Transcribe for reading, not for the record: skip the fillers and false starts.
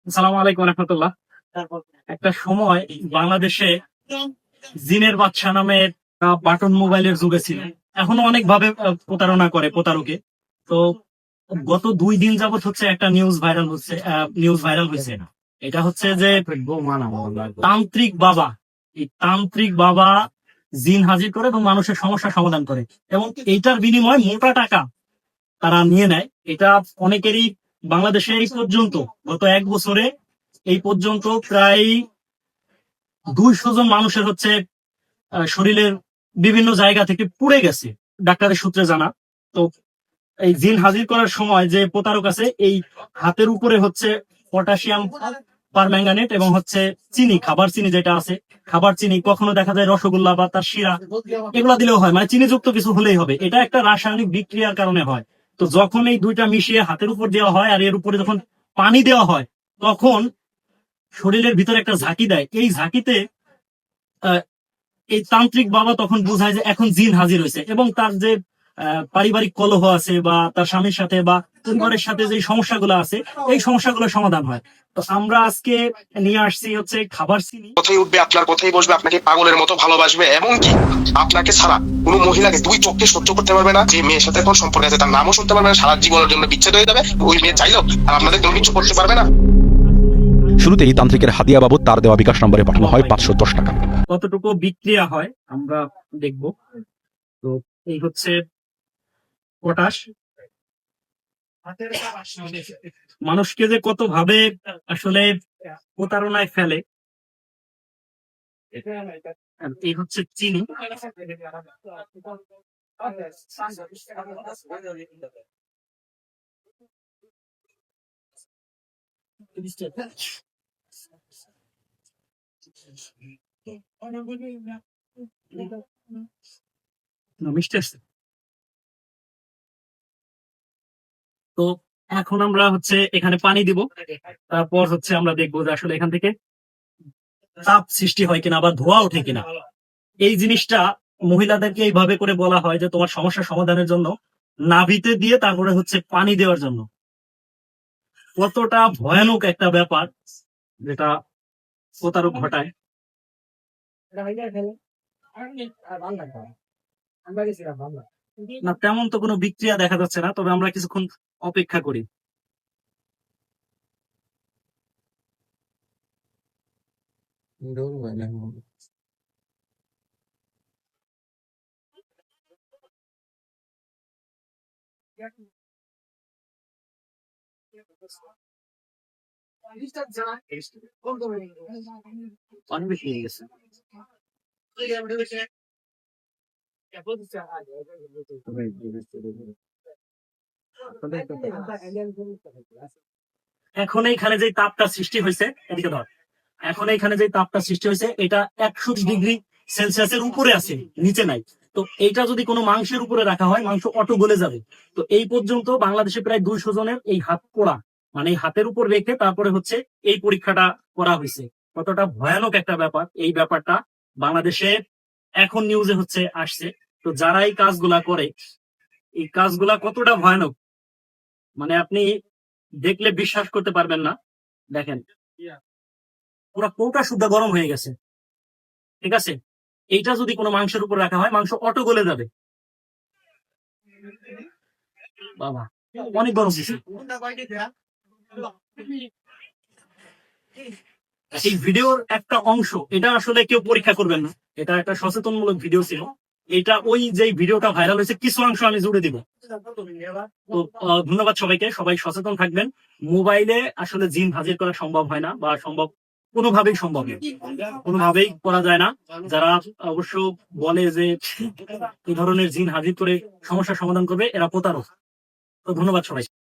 আসসালামু আলাইকুম রহমতুল্লাহ। একটা সময় বাংলাদেশে জিনের বাদশা নামের বাটন মোবাইলের যুগে ছিল। এখনো অনেক ভাবে প্রতারণা করে প্রতারকে। তো গত 2 দিন যাবত হচ্ছে একটা নিউজ ভাইরাল হয়েছে। এটা হচ্ছে যে তান্ত্রিক বাবা, এই তান্ত্রিক বাবা জিন হাজির করে এবং মানুষের সমস্যার সমাধান করে, এবং এইটার বিনিময়ে মোটা টাকা তারা নিয়ে নেয়। এটা অনেকেরই বাংলাদেশে এই পর্যন্ত গত 1 বছরে এই পর্যন্ত প্রায় 200 জন মানুষের হচ্ছে শরীরের বিভিন্ন জায়গা থেকে পুড়ে গেছে, ডাক্তারের সূত্রে জানা। তো এই জিন হাজির করার সময় যে প্রতারক আছে, এই হাতের উপরে হচ্ছে পটাশিয়াম পারম্যাঙ্গানেট এবং হচ্ছে চিনি, খাবার চিনি যেটা আছে, খাবার চিনি, কখনো দেখা যায় রসগোল্লা বা তার শিরা, এগুলা দিলেও হয়, মানে চিনিযুক্ত কিছু হলেই হবে। এটা একটা রাসায়নিক বিক্রিয়ার কারণে হয়। তো যখন এই দুইটা মিশিয়ে হাতের উপর দেওয়া হয় আর এর উপরে যখন পানি দেওয়া হয়, তখন শরীরের ভিতরে একটা ঝাঁকি দেয়। এই ঝাঁকিতে এই তান্ত্রিক বাবা তখন বোঝায় যে এখন জিন হাজির হয়েছে, এবং তার যে পারিবারিক কলহ আছে বা তার স্বামীর সাথে বা পরিবারের সাথে যে সমস্যাগুলো আছে, এই সমস্যাগুলো সমাধান হয়। তো আমরা আজকে নিয়ে আসছি হচ্ছে খাবার চিনি। কথাই উঠবে, আপনার কথাই বসবে, আপনাকে পাগলের মতো ভালোবাসবে, এমনকি আপনাকে ছাড়া কোনো মহিলাকে 2 চোখে সহ্য করতে পারবে না। যে মেয়ের সাথে কোন সম্পর্ক আছে তার নামও শুনতে পারবে না, সারা জীবনের জন্য বিচ্ছেদ হয়ে যাবে ওই মেয়ে চাইলেও, আর আপনাদের কোনো কিছু করতে পারবে না। শুরুতেই তান্ত্রিকের হাদিয়া বাবদ তার দেওয়া বিকাশ নম্বরে পাঠানো হয় 510 টাকা। কতটুকু বিক্রিয়া হয় আমরা দেখব। তো এই হচ্ছে পটাশ, মানুষকে যে কত ভাবে আসলে প্রতারণায় ফেলে। আর এই হচ্ছে চিনি। মিষ্টি আসছে। তো এখন আমরা হচ্ছে এখানে পানি দিব, তারপর হচ্ছে আমরা দেখবো যে আসলে এখান থেকে তাপ সৃষ্টি হয় কিনা বা ধোঁয়া ওঠে কিনা। এই জিনিসটা মহিলাদেরকে এইভাবে করে বলা হয় যে তোমার সমস্যা সমাধানের জন্য নাভিতে দিয়ে তারপরে হচ্ছে পানি দেওয়ার জন্য। কতটা ভয়ানক একটা ব্যাপার যেটা প্রতারক ঘটায়। না, তেমন তো কোনো বিক্রিয়া দেখা যাচ্ছে না, তবে আমরা কিছুক্ষণ অপেক্ষা করি। অনেক বেশি হয়ে গেছে। এখন এইখানে যে তাপটা সৃষ্টি হয়েছে, এদিকে ধর, এখন এইখানে যে তাপটা সৃষ্টি হয়েছে এটা 120 ডিগ্রি সেলসিয়াসের উপরে আছে, নিচে নাই। তো এইটা যদি কোনো মাংসের উপরে রাখা হয়, মাংস অটো গলে যাবে। তো এই পর্যন্ত বাংলাদেশে প্রায় 200 জনের এই হাত পোড়া, মানে এই হাতের উপর রেখে তারপরে হচ্ছে এই পরীক্ষাটা করা হয়েছে। কতটা ভয়ানক একটা ব্যাপার এই ব্যাপারটা বাংলাদেশে এখন নিউজে হচ্ছে আসছে। তো যারা এই কাজগুলা করে, এই কাজগুলা কতটা ভয়ানক, মানে আপনি দেখলে বিশ্বাস করতে পারবেন না। দেখেন, পুরো কৌটা শুদ্ধ গরম হয়ে গেছে, ঠিক আছে? এইটা যদি কোনো মাংসের উপর রাখা হয়, মাংস অটো গলে যাবে। বাবা, অনেক গরম দিছে। এই ভিডিওর একটা অংশ, এটা আসলে কেউ পরীক্ষা করবেন না, এটা একটা সচেতনমূলক ভিডিও ছিল। এটা ওই যে ভিডিওটা ভাইরাল হয়েছে কিছু অংশ আমি জুড়ে দিব। তো ধন্যবাদ সবাইকে, সবাই সচেতন থাকবেন। মোবাইলে আসলে জিন হাজির করা সম্ভব হয় না, বা কোনোভাবেই সম্ভব নয়, কোনোভাবেই করা যায় না। যারা অবশ্য বলে যে এই ধরনের জিন হাজির করে সমস্যার সমাধান করবে, এরা প্রতারক। তো ধন্যবাদ সবাই।